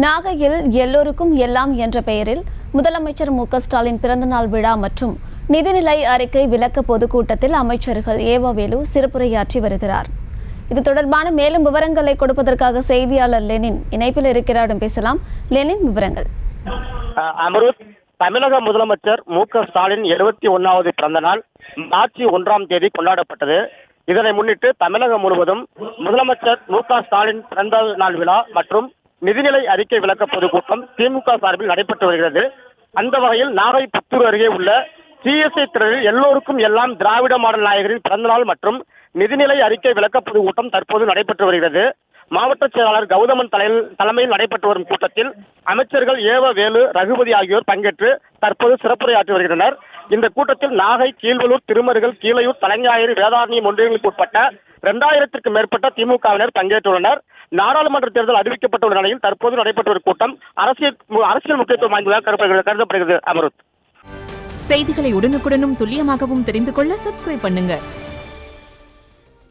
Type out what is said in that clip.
நாகையில் எல்லோருக்கும் எல்லாம் என்ற பெயரில் முதலமைச்சர் மு.க.ஸ்டாலின் பிறந்தநாள் விழா மற்றும் நிதிநிலை அறிக்கை விளக்க பொதுக்கூட்டத்தில் அமைச்சர்கள் ஏவவேலு சிறப்புரையாற்றி வருகிறார். இது தொடர்பான மேலும் விவரங்களை கொடுப்பதற்காக செய்தியாளர் லெனின் இணைப்பில் இருக்கிறாரிடம் பேசலாம். லெனின், விவரங்கள். அமருத், தமிழக முதலமைச்சர் மு.க.ஸ்டாலின் 71வது பிறந்த நாள் மார்ச் 1ஆம் தேதி கொண்டாடப்பட்டது. இதனை முன்னிட்டு தமிழகம் முழுவதும் முதலமைச்சர் மு.க.ஸ்டாலின் பிறந்த நாள் விழா மற்றும் நிதிநிலை அறிக்கை விளக்க பொதுக்கூட்டம் திமுக சார்பில் நடைபெற்று வருகிறது. அந்த வகையில் நாகை புத்தூர் அருகே உள்ள சிஎஸ்ஐ திடலில் எல்லோருக்கும் எல்லாம் திராவிட மாடல் நாயகரின் பிறந்தநாள் மற்றும் நிதிநிலை அறிக்கை விளக்க பொதுக்கூட்டம் தற்போது நடைபெற்று வருகிறது. மாவட்ட செயலாளர் கௌதமன் தலைமையில் நடைபெற்று வரும் கூட்டத்தில் அமைச்சர்கள் ஏவவேலு, ரகுபதி ஆகியோர் பங்கேற்று தற்போது சிறப்புரையாற்றி வருகின்றனர். இந்த கூட்டத்தில் நாகை, கீழ்வலூர், திருமருகல், கீழையூர், தலைஞாயிறு, வேதாரண்யம் ஒன்றியங்களுக்கு உட்பட்ட 2000க்கும் மேற்பட்ட திமுகவினர் பங்கேற்றுள்ளனர். நாடாளுமன்ற தேர்தல் அறிவிக்கப்பட்டுள்ள நிலையில் தற்போது நடைபெற்ற ஒரு கூட்டம் அரசியல் முக்கியத்துவம் வாய்ந்ததாக கருதப்படுகிறது. அமருத், செய்திகளை உடனுக்குடனும் துல்லியமாகவும் தெரிந்து கொள்ள சப்ஸ்கிரைப் பண்ணுங்க.